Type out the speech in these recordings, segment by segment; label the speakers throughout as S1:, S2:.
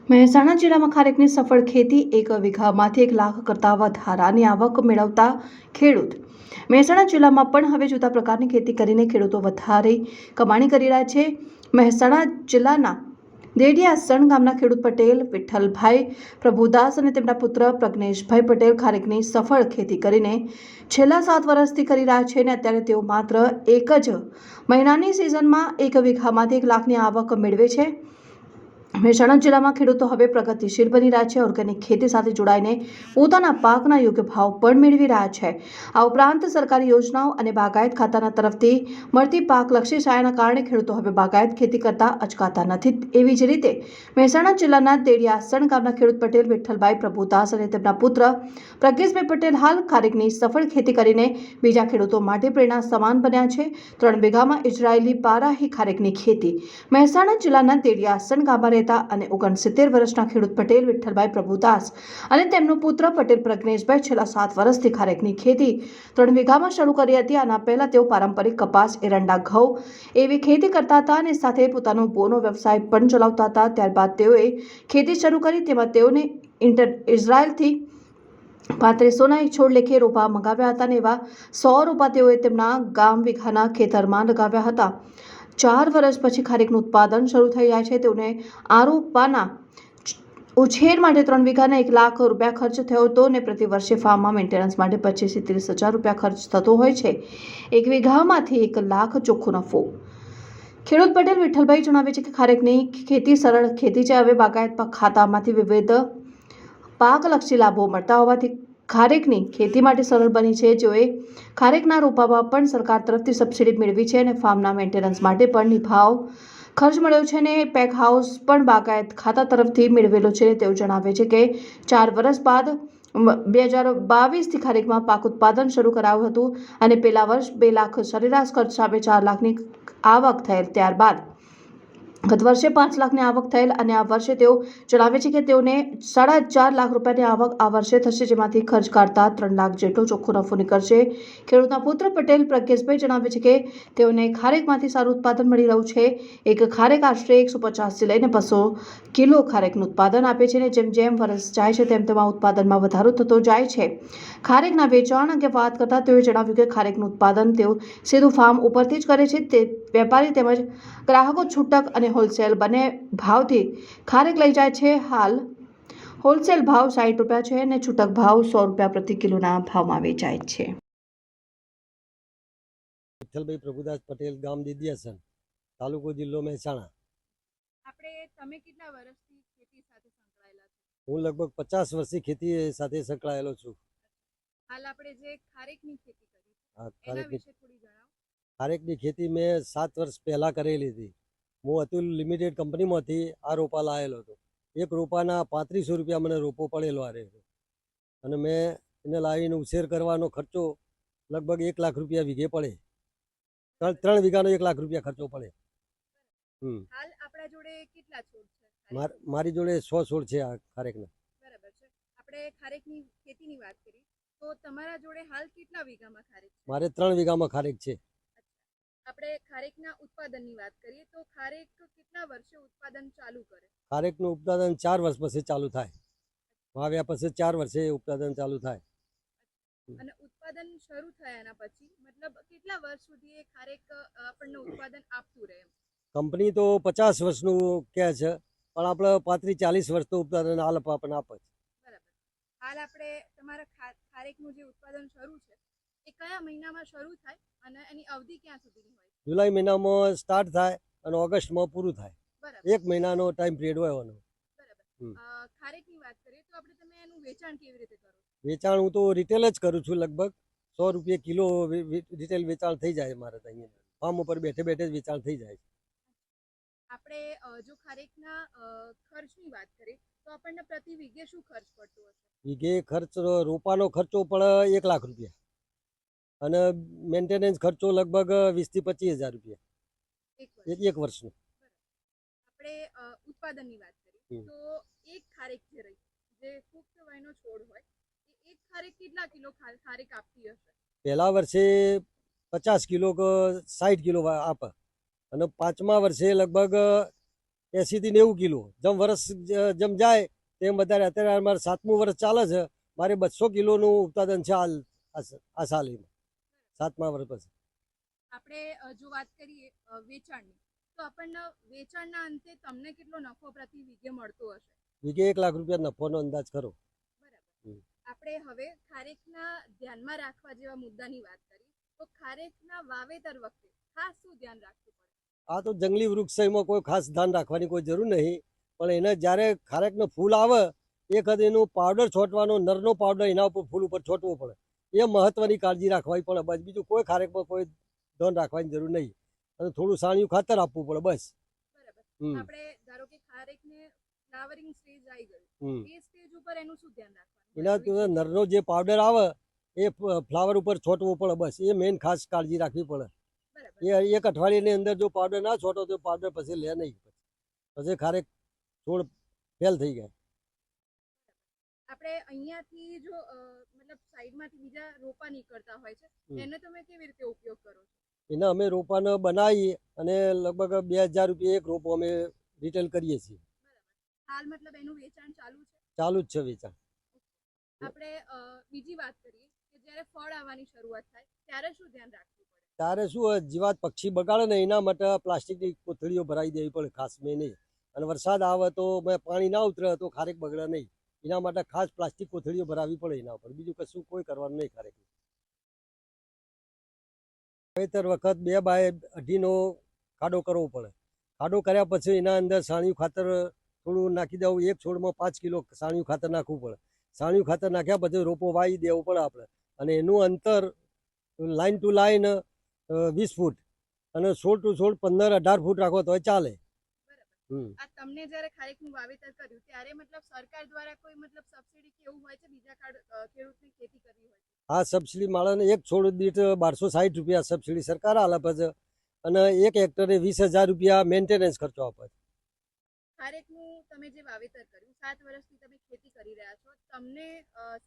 S1: મહેસાણા જિલ્લામાં ખારેકની સફળ ખેતી 1 વીઘામાંથી 1 લાખ કરતાં વધારાની આવક મેળવતા ખેડૂત મહેસાણા જિલ્લામાં પણ હવે જુદા પ્રકારની ખેતી કરીને ખેડૂતો વધારે કમાણી કરી રહ્યા છે. મહેસાણા જિલ્લાના દેડિયાસણ ગામના ખેડૂત પટેલ વિઠ્ઠલભાઈ પ્રભુદાસ અને તેમના પુત્ર પ્રજ્ઞેશભાઈ પટેલ ખારેકની સફળ ખેતી કરીને છેલ્લા 7 વર્ષથી કરી રહ્યા છે અને અત્યારે તેઓ માત્ર એક જ મહિનાની સિઝનમાં 1 વીઘામાંથી 1 લાખની આવક મેળવે છે. મહેસાણા જિલ્લામાં ખેડૂતો હવે પ્રગતિશીલ બની રહ્યા છે. ઓર્ગેનિક ખેતી સાથે જોડાઈને પોતાના પાકના યોગ્ય ભાવ પણ મેળવી રહ્યા છે. આ ઉપરાંત સરકારી યોજનાઓ અને બાગાયત ખાતાના તરફથી મળતી પાકલક્ષી સહાયના કારણે ખેડૂતો હવે બાગાયત ખેતી કરતા અચકાતા નથી. એવી જ રીતે મહેસાણા જિલ્લાના દેડિયાસણ ગામના ખેડૂત પટેલ વિઠ્ઠલભાઈ પ્રભુદાસ અને તેમના પુત્ર પ્રજ્ઞેશભાઈ પટેલ હાલ ખારેકની સફળ ખેતી કરીને બીજા ખેડૂતો માટે પ્રેરણા સમાન બન્યા છે. 3 વીઘામાં ઇઝરાયેલી બારાહી ખારેકની ખેતી મહેસાણા જિલ્લાના દેડિયાસણ ગામમાં અને 69 વર્ષના ખેડૂત પટેલ વિઠ્ઠલભાઈ પ્રભુદાસ અને તેમનો પુત્ર પટેલ પ્રજ્ઞેશભાઈ છેલ્લા 7 વર્ષથી ખારેકની ખેતી 3 વીઘામાં શરૂ કરી હતી. આના પહેલા તેઓ પારંપરિક કપાસ, એરંડા, ઘઉં એવી ખેતી કરતા હતા અને સાથે પોતાનો બોનો વ્યવસાય પણ ચલાવતા હતા. ત્યારબાદ તેઓએ ખેતી શરૂ કરી. તેમાં તેઓને ઇઝરાયલથી 3500ના એક છોડ લેખે રોપા મંગાવ્યા હતા અને એવા 100 રોપા તેઓએ તેમના ગામ વીઘાના ખેતરમાં લગાવ્યા હતા. 4 વર્ષ પછી ખારેકનું ઉત્પાદન શરૂ થઈ જાય છે. તેઓને આ રોપાના ઉછેર માટે 3 વીઘાના 1 લાખ રૂપિયા ખર્ચ થયો હતો અને પ્રતિ વર્ષે ફાર્મમાં મેન્ટેનન્સ માટે 25 થી 30 હજાર રૂપિયા ખર્ચ થતો હોય છે. 1 વીઘામાંથી 1 લાખ ચોખ્ખો નફો. ખેડૂત પટેલ વિઠ્ઠલભાઈ જણાવે છે કે ખારેકની ખેતી સરળ ખેતી છે. હવે બાગાયત ખાતામાંથી વિવિધ પાકલક્ષી લાભો મળતા હોવાથી ખારેકની ખેતી માટે સરળ બની છે. જેઓએ ખારેકના રોપામાં પણ સરકાર તરફથી સબસિડી મેળવી છે અને ફાર્મના મેન્ટેનન્સ માટે પણ નિભાવ ખર્ચ મળ્યો છે અને પેક હાઉસ પણ બાગાયત ખાતા તરફથી મેળવેલો છે. તેઓ જણાવે છે કે 4 વર્ષ બાદ 2022થી ખારેકમાં પાક ઉત્પાદન શરૂ કરાયું હતું અને પહેલા વર્ષ 2 લાખ સરેરાશ ખર્ચ સામે 4 લાખની આવક થયેલ. ત્યારબાદ ગત વર્ષે 5 લાખની આવક થયેલ અને આ વર્ષે તેઓ જણાવે છે કે તેઓને 4.5 લાખ રૂપિયાની આવક આ વર્ષે થશે, જેમાંથી ખર્ચ કાઢતા 3 લાખ જેટલો ચોખ્ખો નફો નીકળશે. ખેડૂતના પુત્ર પટેલ પ્રજ્ઞેશભાઈ જણાવે છે કે તેઓને ખારેકમાંથી સારું ઉત્પાદન મળી રહ્યું છે. એક ખારેક આશરે 150થી લઈને 200 કિલો ખારેકનું ઉત્પાદન આપે છે અને જેમ જેમ વર્ષ જાય છે તેમ તેમ આ ઉત્પાદનમાં વધારો થતો જાય છે. ખારેકના વેચાણ અંગે વાત કરતા તેઓએ જણાવ્યું કે ખારેકનું ઉત્પાદન તેઓ સીધું ફાર્મ ઉપરથી જ કરે છે. તે વેપારી તેમજ ગ્રાહકો છૂટક અને હોલસેલ બંને ભાવથી ખારેક લઈ જાય છે. હાલ હોલસેલ ભાવ 60 રૂપિયા છે અને છૂટક ભાવ 100 રૂપિયા પ્રતિ કિલોના ભાવમાં વેચાય છે.
S2: વિઠ્ઠલભાઈ પ્રભુદાસ પટેલ, ગામ દેડિયાસણ, તાલુકો જિલ્લો મહેસાણા.
S3: તમે કેટલા વર્ષથી ખેતી સાથે સંકળાયેલા છો?
S2: હું લગભગ 50 વર્ષથી ખેતી સાથે સંકળાયેલો છું.
S3: હાલ આપણે જે ખારેકની ખેતી કરી
S2: ખારેકની
S3: વિશે થોડી જણાવો.
S2: ખારેકની ખેતી મેં 7 વર્ષ પહેલાં કરેલી હતી. હું અતુલ લિમિટેડ કંપનીમાંથી આ રોપા લાવેલો હતો. એક રોપાના 3500 રૂપિયા મને રોપો પડેલો આ રહ્યો અને મેં એને લાવીને ઉછેર કરવાનો ખર્ચો લગભગ 1 લાખ રૂપિયા વીઘે પડે. 3 વીઘાનો 1 લાખ રૂપિયા ખર્ચો પડે.
S3: હાલ આપણા જોડે કેટલા છોડ છે?
S2: મારી જોડે 100 છોડ છે આ ખારેકના.
S3: બરાબર છે. આપણે ખારેકની ખેતીની વાત કરી તો તમારા જોડે હાલ કેટલા વીઘામાં ખારેક છે?
S2: મારે 3 વીઘામાં ખારેક છે.
S3: આપણે ખારેકના ઉત્પાદનની વાત કરીએ તો ખારેક કેટલા વર્ષે ઉત્પાદન ચાલુ કરે?
S2: ખારેકનું ઉત્પાદન 4 વર્ષ પછી ચાલુ થાય. વાવ્યા પછી 4 વર્ષે ઉત્પાદન ચાલુ થાય.
S3: અને ઉત્પાદન શરૂ થયાના પછી મતલબ કેટલા વર્ષ સુધી એ ખારેક આપણને ઉત્પાદન આપતું રહે?
S2: કંપની તો 50 વર્ષનું કહે છે, પણ આપણે 35-40 વર્ષ તો ઉત્પાદન આપણને આપે છે.
S3: બરાબર. હાલ આપણે તમારા ખારેકનું જે ઉત્પાદન શરૂ છે એ કયા મહિનામાં શરૂ થાય અને એની અવધિ ક્યાં સુધીની હોય?
S2: જુલાઈ મહિનામાં સ્ટાર્ટ થાય અને ઓગસ્ટમાં પૂરું થાય.
S3: બરાબર.
S2: 1 મહિનાનો ટાઈમ પિરિયડ હોય એનો.
S3: બરાબર. ખારેકની વાત કરીએ તો આપણે તમે એનું વેચાણ કેવી રીતે કરો?
S2: વેચાણ હું તો રિટેલ જ કરું છું. લગભગ 100 રૂપિયા કિલો રિટેલ વેચાણ થઈ જાય મારે અહીંયા. ફાર્મ ઉપર બેઠે બેઠે જ વેચાણ થઈ જાય.
S3: આપણે જો ખારેકના ખર્ચની વાત કરીએ તો આપણને પ્રતિ વીઘે શું ખર્ચ પડતો હશે?
S2: વીઘે ખર્ચ રોપાનો ખર્ચો પડે 1 લાખ રૂપિયા અને મેન્ટેનન્સ ખર્ચો લગભગ 20 થી 25 હજાર રૂપિયા એક વર્ષનો.
S3: આપણે ઉત્પાદનની વાત કરીએ તો એક ખારેક જે રહી જે પુખ્ત વયનો છોડ હોય એ એક ખારેક કેટલા કિલો ખારેક આપતી હશે?
S2: પહેલા વર્ષે 50 કિલો કે 60 કિલો આપે અને 5મા વર્ષે લગભગ 80 થી 90 કિલો. જેમ વર્ષ જેમ જાય તેમ વધારે. અત્યારે મારે 7મું વર્ષ ચાલે છે, મારે 200 કિલોનું ઉત્પાદન છે આ સાલીમાં, 7મા વર્ષ પછી.
S3: આપણે જો વાત કરીએ વેચાણની, તો આપણને વેચાણના અંતે તમને કેટલો નફો પ્રતિ વીઘે મળતો હશે?
S2: વીઘે 1 લાખ રૂપિયા નફોનો અંદાજ કરો.
S3: બરાબર. આપણે હવે ખારેકના ધ્યાનમાં રાખવા જેવા મુદ્દાની વાત કરીએ તો ખારેકના વાવેતર વખતે ખાસ શું ધ્યાન રાખવું પડે?
S2: આ તો જંગલી વૃક્ષ છે, એમાં કોઈ ખાસ ધ્યાન રાખવાની કોઈ જરૂર નહીં. પણ એને જ્યારે ખારેકનો ફૂલ આવે એ વખતે એનું પાવડર છોટવાનો, નરનો પાવડર એના ઉપર ફૂલ ઉપર છોટવો પડે. એ મહત્વની કાળજી રાખવી પડે. બસ બીજું કોઈ ખારેકમાં કોઈ ધ્યાન રાખવાની જરૂર નહીં. અને થોડું સાણિયું ખાતર આપવું પડે બસ.
S3: બરાબર. આપણે ધારો કે ખારેકને ફ્લાવરિંગ સ્ટેજ આવી ગયું, એ સ્ટેજ ઉપર એનું શું ધ્યાન રાખવાનું?
S2: એના નરનો જે પાવડર આવે એ ફ્લાવર ઉપર છોટવો પડે બસ. એ મેઇન ખાસ કાળજી રાખવી પડે. એ 1 અઠવાડિયાની અંદર જો પાવડર ના છોટો તો પાવડર પછી લે નહીં, પછી ખારેક છોડ ફેલ થઈ જાય.
S3: આપણે અહીંયાથી જો મતલબ સાઈડમાંથી બીજા રોપા નીકળતા હોય છે, એને તમે કેવી રીતે ઉપયોગ કરો છો?
S2: એને અમે રોપાને બનાવી અને લગભગ 2000 રૂપિયા એક રોપો અમે રિટેલ કરીએ છીએ.
S3: હાલ મતલબ એનું વેચાણ ચાલુ છે?
S2: ચાલુ જ છે વેચાણ.
S3: આપણે બીજી વાત કરીએ કે જ્યારે ફળ આવવાની શરૂઆત થાય ત્યારે શું ધ્યાન રાખવું પડે?
S2: ત્યારે શું જીવાત પક્ષી બગાડે ને એના માટે પ્લાસ્ટિકની કોથળીઓ ભરાઈ દેવી પડે ખાસ મેં નહીં. અને વરસાદ આવે તો પાણી ના ઉતરે તો ખારેક બગડે નહીં. એના માટે ખાસ પ્લાસ્ટિક કોથળીઓ ભરાવી પડે એના ઉપર. બીજું કશું કોઈ કરવાનું નહીં ખારેક. વાવેતર વખત 2 બાય 2.5નો ખાડો કરવો પડે. ખાડો કર્યા પછી એના અંદર સાણિયું ખાતર થોડું નાખી દેવું. એક છોડમાં 5 કિલો સાણિયું ખાતર નાખવું પડે. સાણિયું ખાતર નાખ્યા પછી રોપો વાવી દેવું પડે આપણે. અને એનું અંતર લાઈન ટુ લાઈન 20 ફૂટ અને છોડ ટુ છોડ 15-18 ફૂટ રાખો તો ચાલે.
S3: આ તમને જ્યારે ખારેકનું વાવેતર કર્યું ત્યારે મતલબ સરકાર દ્વારા કોઈ મતલબ સબસિડી કે એવું હોય છે બીજા ખેડૂતની ખેતી કરવી હોય?
S2: હા, સબસિડી મળે. એક છોડ દીઠ 1260 રૂપિયા સબસિડી સરકાર આપે છે અને 1 હેક્ટરે 20,000 રૂપિયા મેન્ટેનન્સ ખર્ચો આપે છે.
S3: ખારેકનું તમે જે વાવેતર કર્યું, 7 વર્ષથી તમે ખેતી કરી રહ્યા છો, તમને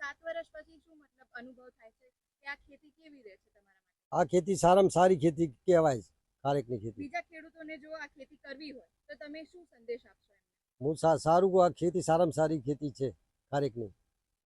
S3: 7 વર્ષ પછી શું મતલબ અનુભવ થાય છે કે આ ખેતી કેવી રહે છે તમારા માટે?
S2: આ ખેતી સારામાં સારી ખેતી કહેવાય છે, ખારેકની ખેતી.
S3: બીજા ખેડૂતોને જો આ ખેતી કરવી હોય તો તમે શું સંદેશ આપશો એમને?
S2: હું સારું આ ખેતી સારામાં સારી ખેતી છે ખારેકની.